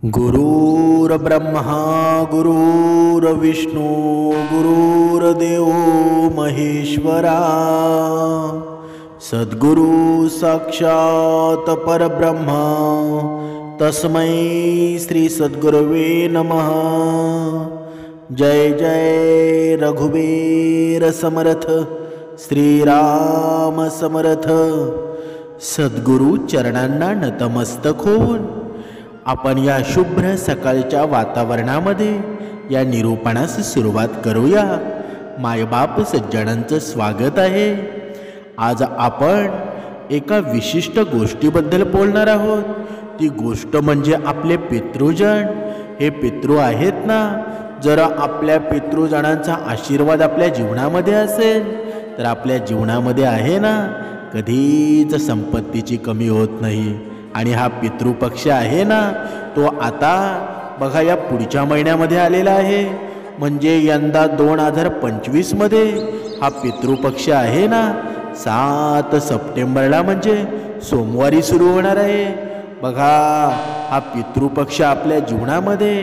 गुरुर्ब्रह्मा गुरुर्विष्णू गुरुर्देव महेश्वरा सद्गुरु साक्षात परब्रह्मा तस्मै श्री सद्गुरवे नमः। जय जय रघुवीर समर्थ श्रीराम समर्थ। सद्गुरु चरणांना नतमस्तक होऊन आपण या शुभ्र सकाळच्या वातावरणामध्ये या निरूपणास सुरुवात करूया। मायबाप सज्जनांचं स्वागत आहे। आज आपण एका विशिष्ट गोष्टीबद्दल बोलणार आहोत। ती गोष्ट म्हणजे आपले पितृजन। हे पितृ आहेत ना, जर आपल्या पितृजनांचा आशीर्वाद आपल्या जीवनामध्ये असेल तर आपल्या जीवनामध्ये आहे ना कधीच संपत्तीची कमी होत नाही। आणि हा पितृपक्ष आहे ना तो आता बघा या पुढच्या महिन्यामध्ये आलेला आहे, म्हणजे यंदा 2025 मध्ये हा पितृपक्ष आहे ना 7 सप्टेंबरला म्हणजे सोमवारी सुरू होणार आहे। बघा हा पितृपक्ष आपल्या जीवनामध्ये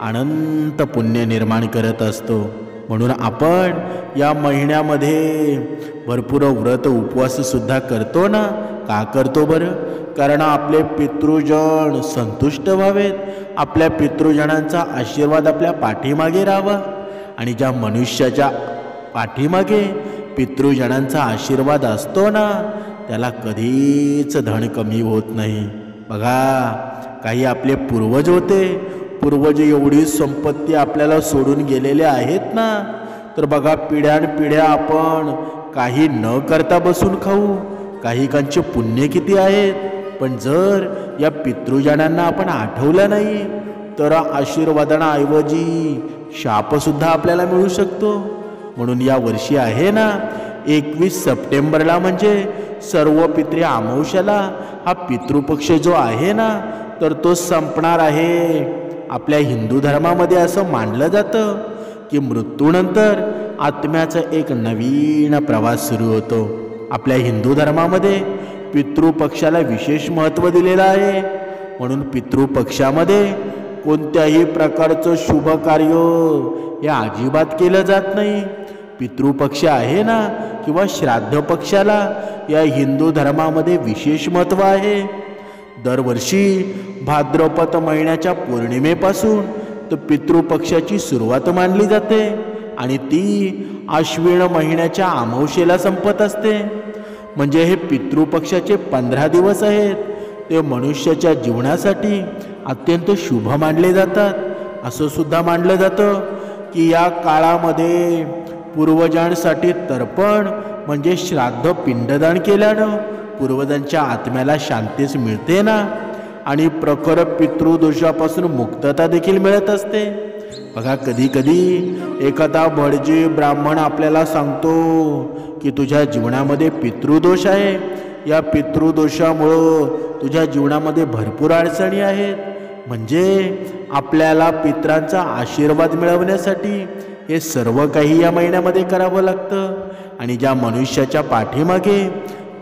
अनंत पुण्य निर्माण करत असतो। म्हणून आपण या महिन्यामध्ये भरपूर व्रत उपवास सुद्धा करतो ना। का करतो बरं? कारण आपले पितृजन संतुष्ट व्हावेत, आपल्या पितृजनांचा आशीर्वाद आपल्या पाठीमागे राहावा। आणि ज्या मनुष्याच्या पाठीमागे पितृजनांचा आशीर्वाद असतो ना त्याला कधीच धन कमी होत नाही। बघा काही आपले पूर्वज होते, पूर्वज एवढी संपत्ती आपल्याला सोडून गेलेले आहेत ना, तर बघा पिढ्यानपिढ्या आपण काही न करता बसून खाऊ। काही कांचे पुण्य किती आहेत, पण जर या पितृजनांना आपण आठवलं नाही तर आशीर्वादांऐवजी शापसुद्धा आपल्याला मिळू शकतो। म्हणून या वर्षी आहे ना 21 सप्टेंबरला म्हणजे सर्व पितृ अमावस्याला हा पितृपक्ष जो आहे ना तर तो संपणार आहे। आपल्या हिंदू धर्मामध्ये असं मानलं जातं की मृत्यूनंतर आत्म्याचा एक नवीन प्रवास सुरू होतो। आपल्या हिंदू धर्मामध्ये पितृपक्षाला विशेष महत्त्व दिलेलं आहे। म्हणून पितृपक्षामध्ये कोणत्याही प्रकारचं शुभ कार्य हे अजिबात केलं जात नाही। पितृपक्ष आहे ना किंवा श्राद्ध पक्षाला या हिंदू धर्मामध्ये विशेष महत्त्व आहे। दरवर्षी भाद्रपद महिन्याच्या पौर्णिमेपासून तर पितृपक्षाची सुरुवात मानली जाते आणि ती आश्विन महिन्याच्या अमावस्येला संपत असते। म्हणजे हे पितृपक्षाचे 15 दिवस आहेत ते मनुष्याच्या जीवनासाठी अत्यंत शुभ मानले जातात। असं सुद्धा मानलं जातं की या काळामध्ये पूर्वजांसाठी तर्पण म्हणजे श्राद्ध पिंडदान केल्यानं पूर्वजांच्या आत्म्याला शांतीच मिळते ना, आणि प्रखर पितृदोषापासून मुक्तता देखील मिळत असते। बघा कधी कधी एखादा भटजी ब्राह्मण आपल्याला सांगतो की तुझ्या जीवनामध्ये पितृदोष आहे, या पितृदोषामुळं तुझ्या जीवनामध्ये भरपूर अडचणी आहेत। म्हणजे आपल्याला पितरांचा आशीर्वाद मिळवण्यासाठी हे सर्व काही या महिन्यामध्ये करावं लागतं। आणि ज्या मनुष्याच्या पाठीमागे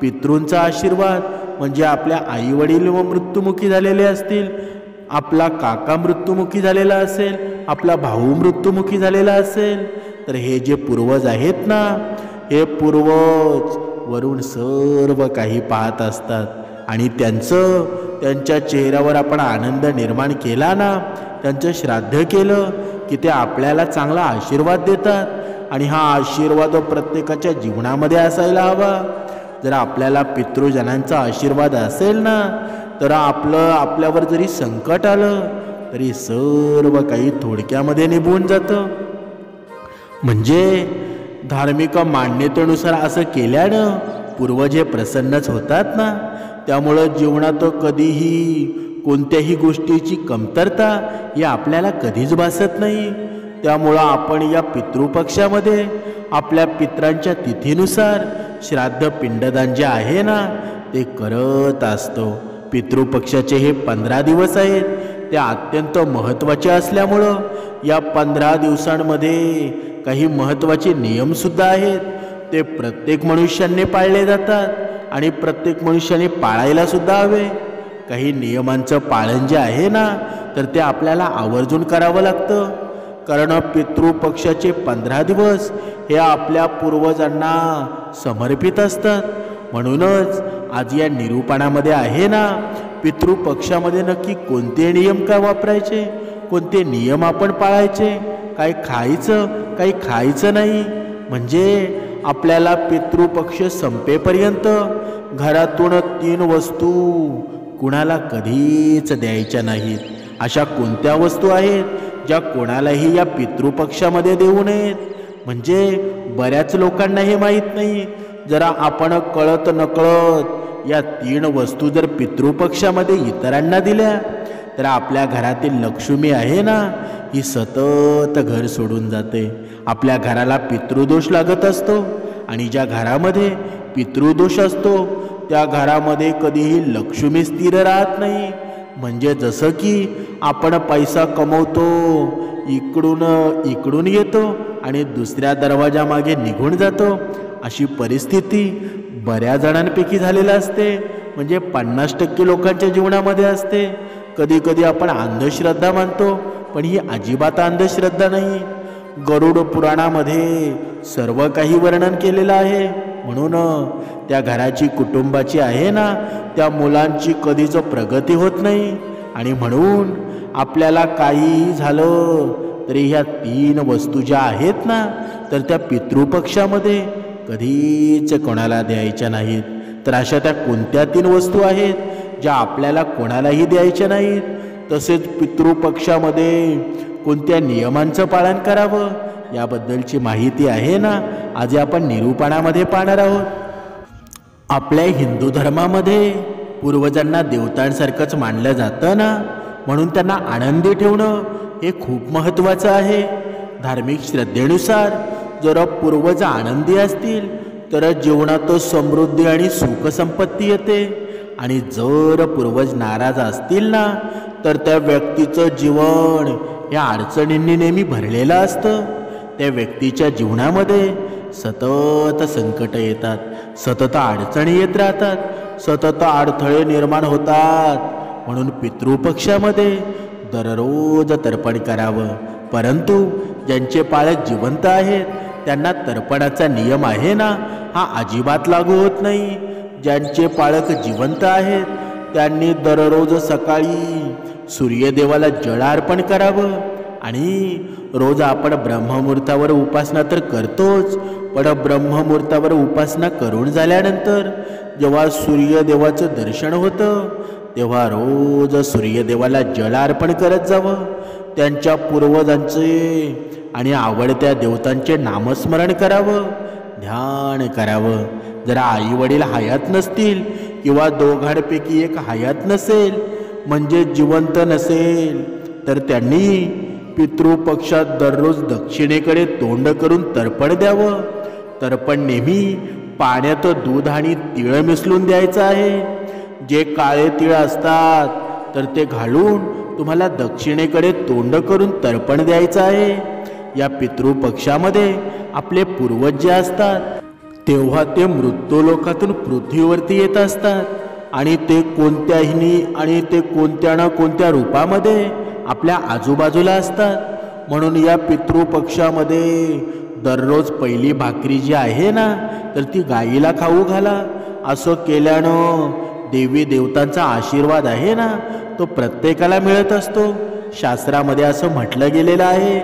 पितृंचा आशीर्वाद म्हणजे आपल्या आईवडील व मृत्युमुखी झालेले असतील, आपला काका मृत्युमुखी झालेला असेल, आपला भाऊ मृत्युमुखी झालेला असेल, तर हे जे पूर्वज आहेत ना हे पूर्वज वरून सर्व काही पाहत असतात आणि त्यांच्या चेहऱ्यावर आपण आनंद निर्माण केला ना, त्यांचं श्राद्ध केलं की ते आपल्याला चांगला आशीर्वाद देतात। आणि हा आशीर्वाद प्रत्येकाच्या जीवनामध्ये असायला हवा। जर आपल्याला पितृजनांचा आशीर्वाद असेल ना तर आपल्यावर जरी संकट आलं तरी सर्व काही थोडक्यामध्ये निभून जातं। म्हणजे धार्मिक मान्यतेनुसार असं केल्यानं पूर्वज हे प्रसन्नच होतात ना। त्यामुळं जीवनात कधीही कोणत्याही गोष्टीची कमतरता ही आपल्याला कधीच भासत नाही। त्यामुळं आपण या पितृपक्षामध्ये आपल्या पितरांच्या तिथीनुसार श्राद्ध पिंडदान जे आहे ना ते करत असतो। पितृपक्षाचे हे 15 दिवस आहेत ते अत्यंत महत्त्वाचे असल्यामुळं या 15 दिवसांमध्ये काही महत्त्वाचे नियमसुद्धा आहेत। ते प्रत्येक मनुष्याने पाळले जातात आणि प्रत्येक मनुष्याने पाळायला सुद्धा हवे। काही नियमांचं पालन जे आहे ना तर ते आपल्याला आवर्जून करावं लागतं. कारण पितृपक्षाचे 15 दिवस हे आपल्या पूर्वजांना समर्पित असतात. म्हणूनच आज या निरूपणामध्ये आहे ना, पितृपक्षामध्ये नक्की कोणते नियम काय वापरायचे, कोणते नियम आपण पाळायचे, काय खायचं काही खायचं नाही. म्हणजे आपल्याला पितृपक्ष संपेपर्यंत घरातून 3 वस्तू कुणाला कधीच द्यायच्या नाहीत. अशा कोणत्या वस्तू आहेत ज्या कोणालाही या पितृपक्षामध्ये देऊ नयेत? म्हणजे बऱ्याच लोकांना हे माहीत नाही. जरा आपण कळत नकळत या 3 वस्तू जर पितृपक्षामध्ये इतरांना दिल्या तर आपल्या घरातील लक्ष्मी आहे ना ही सतत घर सोडून जाते. आपल्या घराला पितृदोष लागत असतो आणि ज्या घरामध्ये पितृदोष असतो त्या घरामध्ये कधीही लक्ष्मी स्थिर राहत नाही. म्हणजे जसं की आपण पैसा कमवतो, इकडून येतो आणि दुसऱ्या दरवाजामागे निघून जातो, अशी परिस्थिती बऱ्याच जणांपैकी झालेली असते. म्हणजे 50% लोकांच्या जीवनामध्ये असते. कधी कधी आपण अंधश्रद्धा मानतो, पण ही अजिबात अंधश्रद्धा नाही. गरुड पुराणामध्ये सर्व काही वर्णन केलेलं आहे. म्हणून त्या घराची कुटुंबाची आहे ना त्या मुलांची कधीच प्रगती होत नाही. आणि म्हणून आपल्याला काही झालं तरी ह्या 3 वस्तू ज्या आहेत ना तर त्या पितृपक्षामध्ये कधीच कोणाला द्यायच्या नाहीत. तर अशा त्या कोणत्या 3 वस्तू आहेत ज्या आपल्याला कोणालाही द्यायच्या नाहीत? तसेच पितृपक्षामध्ये कोणत्या नियमांचं पालन करावं याबद्दलची माहिती आहे ना आज आपण निरूपणामध्ये पाहणार आहोत. आपल्या हिंदू धर्मामध्ये पूर्वजांना देवतांसारखंच मानलं जातं ना, म्हणून त्यांना आनंदी ठेवणं हे खूप महत्त्वाचं आहे. धार्मिक श्रद्धेनुसार जर पूर्वज आनंदी असतील तर जीवनात समृद्धी आणि सुखसंपत्ती येते. आणि जर पूर्वज नाराज असतील ना तर त्या व्यक्तीचं जीवन या अडचणींनी नेहमी भरलेलं असतं. त्या व्यक्तीच्या जीवनामध्ये सतत संकट येतात, सतत अडचणी येत राहतात, सतत अडथळे निर्माण होतात. म्हणून पितृपक्षामध्ये दररोज तर्पण करावं. परंतु ज्यांचे पालक जिवंत आहेत त्यांना तर्पणाचा नियम आहे ना हा अजिबात लागू होत नाही. ज्यांचे पालक जिवंत आहेत त्यांनी दररोज सकाळी सूर्यदेवाला जल अर्पण करावं. आणि रोज आपण ब्रह्ममुहूर्तावर उपासना तर करतोच, पण ब्रह्ममुहूर्तावर उपासना करून झाल्यानंतर जेव्हा सूर्यदेवाचं दर्शन होतं तेव्हा रोज सूर्यदेवाला जल अर्पण करत जावं. त्यांच्या पूर्वजांचे आणि आवडत्या देवतांचे नामस्मरण करावं, ध्यान करावं. जरा आई वडील हयात नसतील किंवा दोघांपैकी एक हयात नसेल म्हणजे जिवंत नसेल तर त्यांनी पितृपक्षात दररोज दक्षिणेकडे तोंड करून तर्पण द्यावं. तर्पण नेहमी पाण्यात दूध आणि तीळ मिसळून द्यायचं आहे. जे काळे तीळ असतात तर ते घालून तुम्हाला दक्षिणेकडे तोंड करून तर्पण द्यायचं आहे. या पितृपक्षामध्ये आपले पूर्वज जे असतात तेव्हा ते मृत्यूलोकातून पृथ्वीवरती येत असतात आणि ते कोणत्या ना कोणत्या रूपामध्ये आपल्या आजूबाजूला असतात. म्हणून या पितृपक्षामध्ये दररोज पहिली भाकरी जी आहे ना तर ती गाईला खाऊ घाला. असं केल्यानं देवी देवतांचा आशीर्वाद आहे ना तो प्रत्येकाला मिळत असतो. शास्त्रामध्ये असं म्हटलं गेलेलं आहे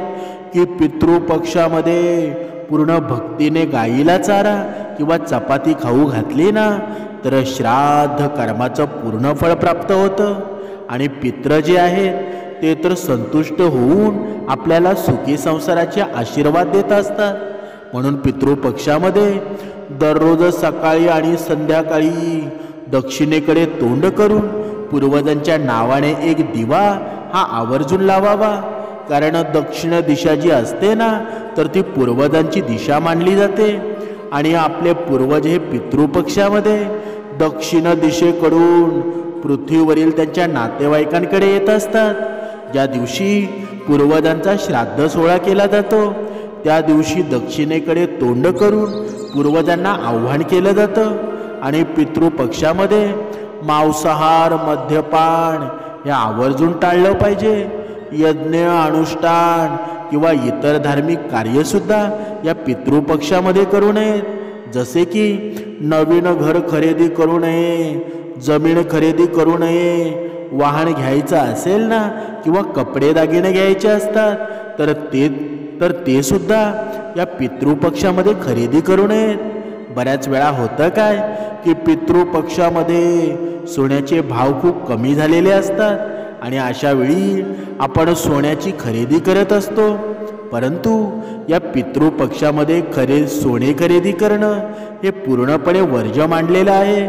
की पितृपक्षामध्ये पूर्ण भक्तीने गाईला चारा किंवा चपाती खाऊ घातली ना तर श्राद्ध कर्माचं पूर्ण फळ प्राप्त होतं. आणि पित्र जे आहेत ते तर संतुष्ट होऊन आपल्याला सुखी संसाराचे आशीर्वाद देत असतात. म्हणून पितृपक्षामध्ये दररोज सकाळी आणि संध्याकाळी दक्षिणेकडे तोंड करून पूर्वजांच्या नावाने एक दिवा हा आवर्जून लावावा. कारण दक्षिण दिशा जी असते ना तर ती पूर्वजांची दिशा मानली जाते. आणि आपले पूर्वज हे पितृपक्षामध्ये दक्षिण दिशेकडून पृथ्वीवरील त्यांच्या नातेवाईकांकडे येत असतात. ज्या दिवशी पूर्वजांचा श्राद्ध सोहळा केला जातो त्या दिवशी दक्षिणेकडे तोंड करून पूर्वजांना आव्हान केलं जातं. आणि पितृपक्षामध्ये मांसाहार, मद्यपान हे आवर्जून टाळलं पाहिजे. यज्ञ, अनुष्ठान किंवा इतर धार्मिक कार्यसुद्धा या पितृपक्षामध्ये करू नयेत. जसे की नवीन घर खरेदी करू नये, जमीन खरेदी करू नये, वाहन घ्यायचं असेल ना किंवा कपडे दागिने घ्यायचे असतात तर ते सुद्धा या पितृपक्षामध्ये खरेदी करू नयेत. बऱ्याच वेळा होतं काय की पितृपक्षामध्ये सोन्याचे भाव खूप कमी झालेले असतात आणि अशा वेळी आपण सोन्याची खरेदी करत असतो. परंतु या पितृपक्षामध्ये सोने खरेदी करणं हे पूर्णपणे वर्ज्य मानलेलं आहे.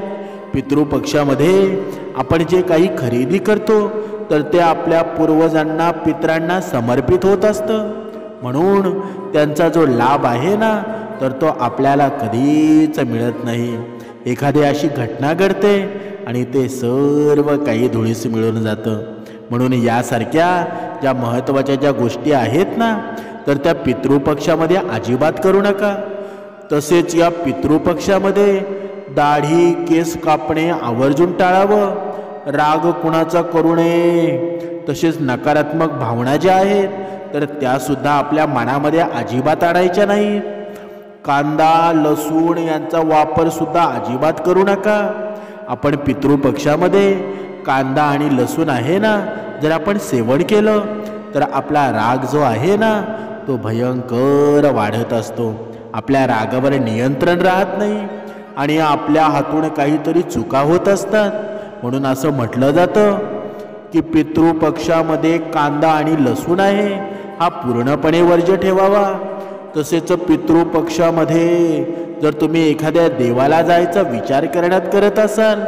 पितृपक्षामध्ये आपण जे काही खरेदी करतो तर ते आपल्या पूर्वजांना, पितरांना समर्पित होत असतं. म्हणून त्यांचा जो लाभ आहे ना तर तो आपल्याला कधीच मिळत नाही. एखादी अशी घटना घडते आणि ते सर्व काही धुळीस मिळून जातं. म्हणून यासारख्या ज्या महत्त्वाच्या ज्या गोष्टी आहेत ना तर त्या पितृपक्षामध्ये अजिबात करू नका. तसेच या पितृपक्षामध्ये दाढी, केस कापणे आवर्जून टाळावं. राग कुणाचा करू नये. तसेच नकारात्मक भावना ज्या आहेत तर त्यासुद्धा आपल्या मनामध्ये अजिबात आणायच्या नाहीत. कांदा, लसूण यांचा वापर सुद्धा अजिबात करू नका. आपण पितृपक्षामध्ये कांदा आणि लसूण आहे ना जर आपण सेवन केलं तर आपला राग जो आहे ना तो भयंकर वाढत असतो. आपल्या रागावर नियंत्रण राहत नाही आणि आपल्या हातून काहीतरी चुका होत असतात. म्हणून असं म्हटलं जातं की पितृपक्षामध्ये कांदा आणि लसूण आहे हा पूर्णपणे वर्ज्य ठेवावा. तसेच पितृपक्षामध्ये जर तुम्ही एखाद्या देवाला जायचा विचार करत असाल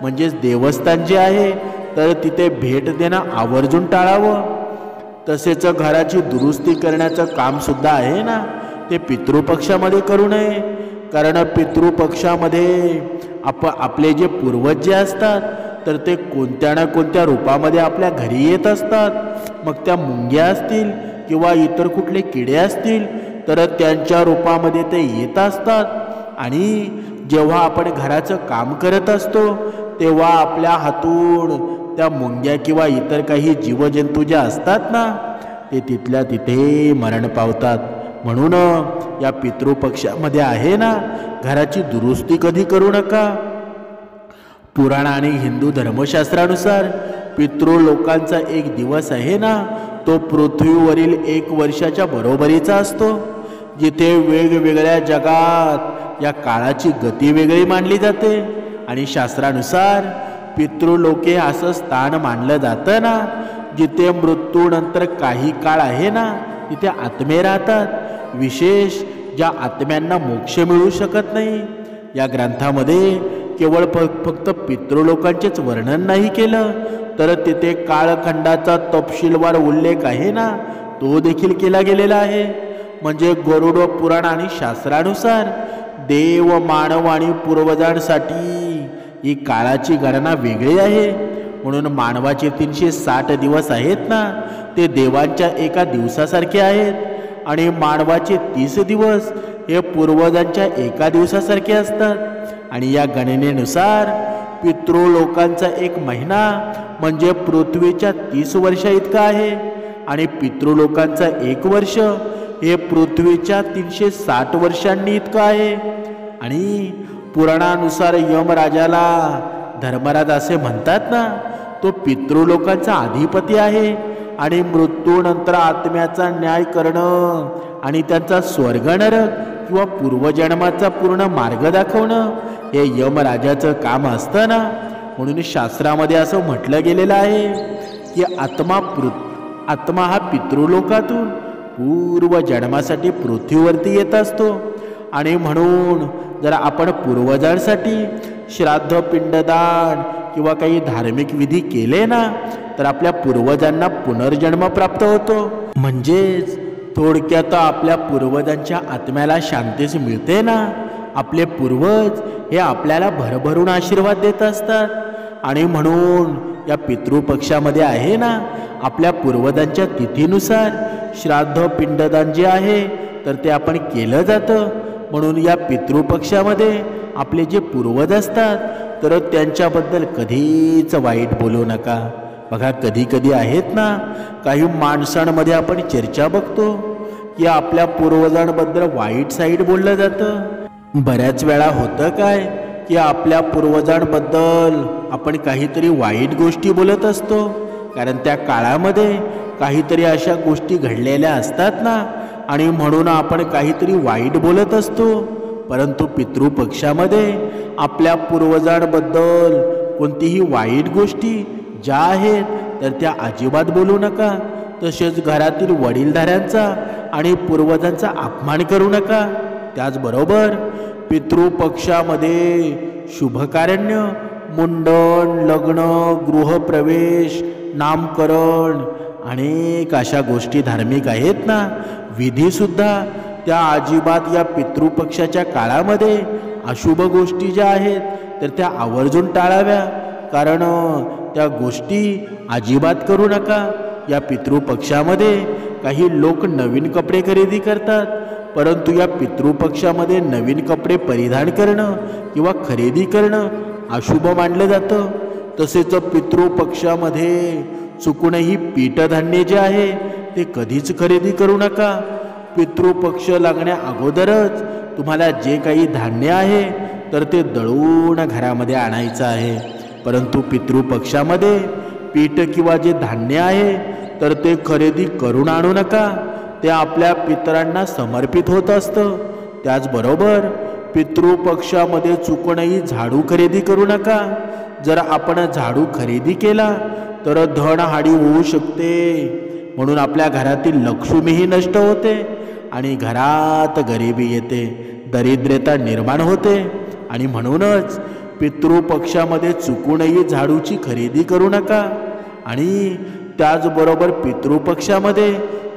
म्हणजेच देवस्थान जे आहे तर तिथे भेट देणं आवर्जून टाळावं. तसेच घराची दुरुस्ती करण्याचं कामसुद्धा आहे ना ते पितृपक्षामध्ये करू नये. कारण पितृपक्षामध्ये आपले जे पूर्वज जे असतात तर ते कोणत्या ना कोणत्या रूपामध्ये आपल्या घरी येत असतात. मग त्या मुंग्या असतील किंवा इतर कुठले किडे असतील तर त्यांच्या रूपामध्ये ते येत असतात. आणि जेव्हा आपण घराचं काम करत असतो तेव्हा आपल्या हातून त्या मुंग्या किंवा इतर काही जीवजंतू जे असतात ना ते तिथल्या तिथे मरण पावतात. म्हणून या पितृपक्षामध्ये आहे ना घराची दुरुस्ती कधी करू नका. पुराण आणि हिंदू धर्मशास्त्रानुसार पितृलोकांचा एक दिवस आहे ना तो पृथ्वीवरील 1 वर्षाच्या बरोबरीचा असतो. जिथे वेगवेगळ्या जगात या काळाची गती वेगळी मानली जाते आणि शास्त्रानुसार पितृलोके असं स्थान मानलं जातं ना जिथे मृत्यूनंतर काही काळ आहे ना तिथे आत्मे राहतात. विशेष ज्या आत्म्यांना मोक्ष मिळू शकत नाही. या ग्रंथामध्ये केवळ फक्त पितृलोकांचेच वर्णन नाही केलं तर तिथे काळखंडाचा तपशीलवार उल्लेख आहे ना तो देखील केला गेलेला आहे. म्हणजे गरुड पुराण आणि शास्त्रानुसार देव, मानव आणि पूर्वजांसाठी ही काळाची गणना वेगळी आहे. म्हणून मानवाचे 360 दिवस आहेत ना ते देवांच्या एका दिवसासारखे आहेत आणि मानवाचे 30 दिवस हे पूर्वजांच्या एका दिवसासारखे असतात. आणि या गणनेनुसार पितृलोकांचा 1 महिना म्हणजे पृथ्वीच्या 30 वर्षा इतका आहे आणि पितृलोकांचा 1 वर्ष हे पृथ्वीच्या 360 वर्षांनी इतकं आहे. आणि पुराणानुसार यमराजाला धर्मराज असे म्हणतात ना तो पितृलोकांचा अधिपती आहे आणि मृत्यूनंतर आत्म्याचा न्याय करणं आणि त्यांचा स्वर्ग नरक किंवा पूर्वजन्माचा पूर्ण मार्ग दाखवणं हे यमराजाचं काम असतं ना. म्हणून शास्त्रामध्ये असं म्हटलं गेलेलं आहे की आत्मा हा पितृलोकातून पूर्वजन्मासाठी पृथ्वीवरती येत असतो. आणि म्हणून जर आपण पूर्वजांसाठी श्राद्ध, पिंडदान किंवा काही धार्मिक विधी केले ना तर आपल्या पूर्वजांना पुनर्जन्म प्राप्त होतो. म्हणजेच थोडक्यात आपल्या पूर्वजांच्या आत्म्याला शांतीच मिळते ना. आपले पूर्वज हे आपल्याला भरभरून आशीर्वाद देत असतात. आणि म्हणून या पितृपक्षामध्ये आहे ना आपल्या पूर्वजांच्या तिथीनुसार श्राद्ध, पिंडदान जे आहे तर ते आपण केलं जातं. म्हणून या पितृपक्षामध्ये आपले जे पूर्वज असतात तर त्यांच्याबद्दल कधीच वाईट बोलू नका. बघा, कधी कधी आहेत ना काही माणसांमध्ये आपण चर्चा बघतो की आपल्या पूर्वजांबद्दल वाईट साईड बोललं जातं. बऱ्याच वेळा होतं काय की आपल्या पूर्वजांबद्दल आपण काहीतरी वाईट गोष्टी बोलत असतो, कारण त्या काळामध्ये काहीतरी अशा गोष्टी घडलेल्या असतात ना, आणि म्हणून आपण काहीतरी वाईट बोलत असतो. परंतु पितृपक्षामध्ये आपल्या पूर्वजांबद्दल कोणतीही वाईट गोष्टी ज्या आहेत तर त्या अजिबात बोलू नका. तसेच घरातील वडीलधाऱ्यांचा आणि पूर्वजांचा अपमान करू नका. त्याचबरोबर पितृपक्षामध्ये शुभकार्य, मुंडन, लग्न, गृहप्रवेश, नामकरण, अनेक अशा गोष्टी धार्मिक आहेत ना, विधीसुद्धा त्या अजिबात या पितृपक्षाच्या काळामध्ये अशुभ गोष्टी ज्या आहेत तर त्या आवर्जून टाळाव्या, कारण त्या गोष्टी अजिबात करू नका. या पितृपक्षामध्ये काही लोक नवीन कपडे खरेदी करतात, परंतु या पितृपक्षामध्ये नवीन कपडे परिधान करणं किंवा खरेदी करणं अशुभ मानलं जातं. तसेच पितृपक्षामध्ये चुकूनही पीठधान्य जे आहे ते कधीच खरेदी करू नका. पितृपक्ष लागण्या अगोदरच तुम्हाला जे काही धान्य आहे तर ते दळून घरामध्ये आणायचं आहे. परंतु पितृपक्षामध्ये पीठ किंवा जे धान्य आहे तर ते खरेदी करून आणू नका. ते आपल्या पितरांना समर्पित होत असतं. त्याचबरोबर पितृपक्षामध्ये चुकूनही झाडू खरेदी करू नका. जर आपण झाडू खरेदी केला तर धनहानी होऊ शकते, म्हणून आपल्या घरातील लक्ष्मीही नष्ट होते आणि घरात गरिबी येते, दरिद्रता निर्माण होते. आणि म्हणूनच पितृपक्षामध्ये चुकूनही झाडूची खरेदी करू नका. आणि त्याचबरोबर पितृपक्षामध्ये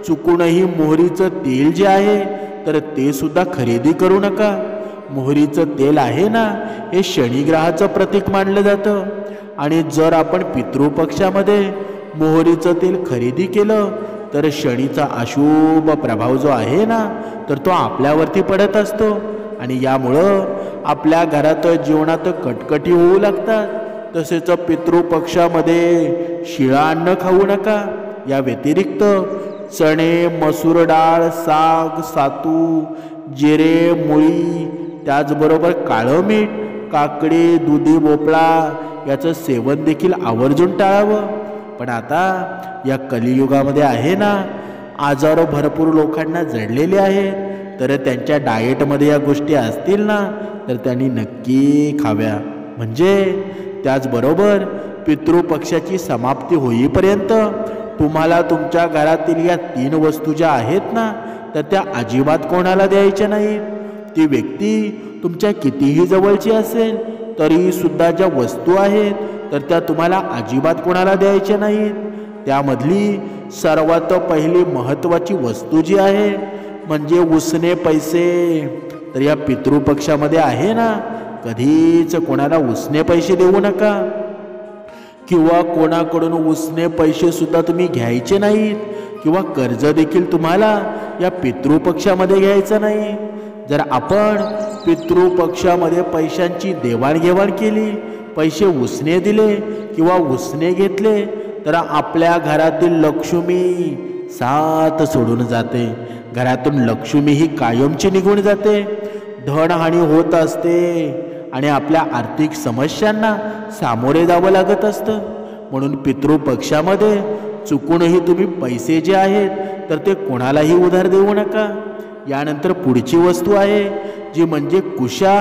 चुकूनही मोहरीचं तेल जे आहे तर ते सुद्धा खरेदी करू नका. मोहरीचं तेल आहे ना, हे शनिग्रहाचं प्रतीक मानलं जातं. आणि जर आपण पितृपक्षामध्ये मोहरीचं तेल खरेदी केलं तर शनीचा अशुभ प्रभाव जो आहे ना तर तो आपल्यावरती पडत असतो, आणि यामुळं आपल्या घरात जीवनात कटकटी होऊ लागतात. तसेच पितृपक्षामध्ये शिळा अन्न खाऊ नका. या व्यतिरिक्त चणे, मसूर डाळ, साग, सातू, जिरे, मुळी, त्याचबरोबर काळं मीठ, काकडी, दुधी भोपळा याचं सेवन देखील आवर्जून टाळावं. पण आता या कलियुगामध्ये आहे ना, आजार भरपूर लोकांना जडलेले आहेत, तर त्यांच्या डाएटमध्ये या गोष्टी असतील ना तर त्यांनी नक्की खाव्या. म्हणजे त्याचबरोबर पितृपक्षाची समाप्ती होईपर्यंत तुम्हाला तुमच्या घरातील या 3 वस्तू ज्या आहेत ना तर त्या अजिबात कोणाला द्यायच्या नाहीत. ती व्यक्ती तुमच्या कितीही जवळची असेल तरी सुद्धा ज्या वस्तू आहेत तर त्या तुम्हाला अजिबात कोणाला द्यायच्या नाहीत. त्यामधली सर्वात पहिली महत्त्वाची वस्तू जी आहे म्हणजे उसने पैसे. तर या पितृपक्षामध्ये आहे ना, कधीच कोणाला उसने पैसे देऊ नका, किंवा कोणाकडून उसने पैसे सुद्धा तुम्ही घ्यायचे नाहीत, किंवा कर्ज देखील तुम्हाला या पितृपक्षामध्ये घ्यायचं नाही. जर आपण पितृपक्षामध्ये पैशांची देवाणघेवाण केली, पैसे उसने दिले किंवा उसने घेतले तर आपल्या घरातील लक्ष्मी साथ सोडून जाते. घरातून लक्ष्मी ही कायमची निघून जाते, धनहानी होत असते आणि आपल्या आर्थिक समस्यांना सामोरे जावं लागत असतं. म्हणून पितृपक्षामध्ये चुकूनही तुम्ही पैसे जे आहेत तर ते कोणालाही उधार देऊ नका. यानंतर पुढची वस्तू आहे जी म्हणजे कुशा.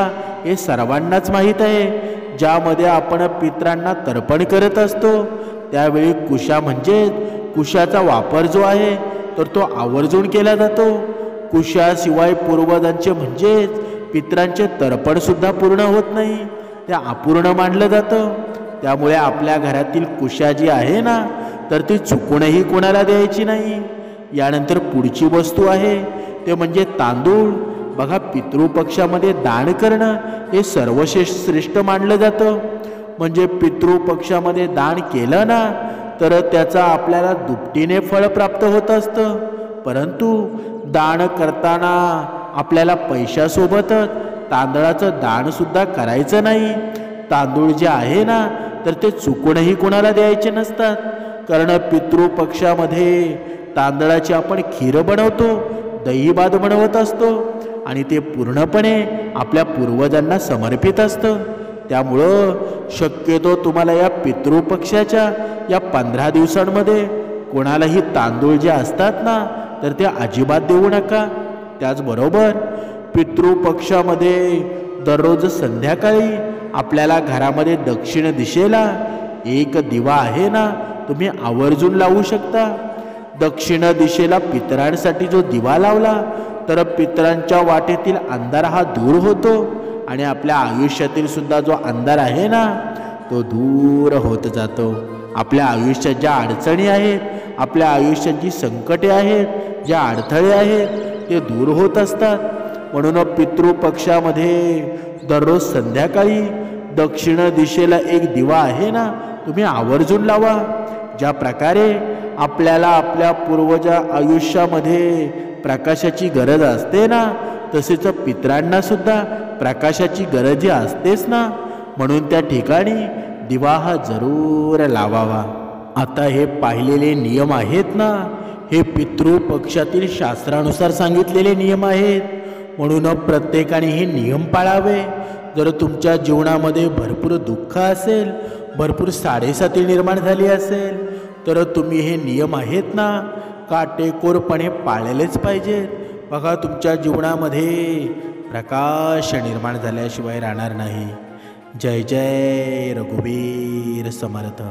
हे सर्वांनाच माहीत आहे, ज्यामध्ये आपण पितरांना तर्पण करत असतो त्यावेळी कुशा म्हणजे कुशाचा वापर जो आहे तर तो आवर्जून केला जातो. कुशाशिवाय पूर्वजांचे म्हणजेच पितरांचे तर्पण सुद्धा पूर्ण होत नाही, ते अपूर्ण मानलं जातं. त्यामुळे आपल्या घरातील कुशा जी आहे ना तर ती चुकूनही कोणाला द्यायची नाही. यानंतर पुढची वस्तू आहे ते म्हणजे तांदूळ. बघा, पितृपक्षामध्ये दान करणं हे सर्वश्रेष्ठ मानलं जातं. म्हणजे पितृपक्षामध्ये दान केलं ना तर त्याचा आपल्याला दुपटीने फळ प्राप्त होत असतं. परंतु दान करताना आपल्याला पैशासोबतच तांदळाचं दान सुद्धा करायचं नाही. तांदूळ जे आहे ना तर ते चुकूनही कोणाला द्यायचे नसतात. कारण पितृपक्षामध्ये तांदळाची आपण खीर बनवतो, दही भात बनवत असतो आणि ते पूर्णपणे आपल्या पूर्वजांना समर्पित असतं. त्यामुळं शक्यतो तुम्हाला या पितृपक्षाच्या या 15 दिवसांमध्ये कोणालाही तांदूळ जे असतात ना तर ते अजिबात देऊ नका. त्याचबरोबर पितृपक्षामध्ये दररोज संध्याकाळी आपल्याला घरामध्ये दक्षिण दिशेला एक दिवा आहे ना तुम्ही आवर्जून लावू शकता. दक्षिण दिशेला पितरांसाठी जो दिवा लावला तर पितरांच्या वाटेतील अंधार हा दूर होतो आणि आपल्या आयुष्यातील सुद्धा जो अंधार आहे ना तो दूर होत जातो. आपल्या आयुष्यात ज्या अडचणी आहेत, आपल्या आयुष्यात जी संकटे आहेत, ज्या अडथळे आहेत ते दूर होत असतात. म्हणून पितृपक्षामध्ये दररोज संध्याकाळी दक्षिण दिशेला एक दिवा आहे ना तुम्ही आवर्जून लावा. ज्या प्रकारे आपल्याला आपल्या पूर्वजा आयुष्यामध्ये प्रकाशाची गरज असते ना तसेच पितरांना सुद्धा प्रकाशाची गरज असतेच ना. म्हणून त्या ठिकाणी दिवा हा जरूर लावावा. आता हे पाहिलेले नियम आहेत ना हे पितृपक्षातील शास्त्रानुसार सांगितलेले नियम आहेत. म्हणून प्रत्येकाने हे नियम पाळावे. जर तुमच्या जीवनामध्ये भरपूर दुःख असेल, भरपूर साडेसाती निर्माण झाली असेल तर तुम्ही हे नियम आहेत ना काटेकोरपणे पाळलेच पाहिजेत. बघा तुमच्या जीवनामध्ये प्रकाश निर्माण झाल्याशिवाय राहणार नाही. जय जय रघुवीर समर्थ.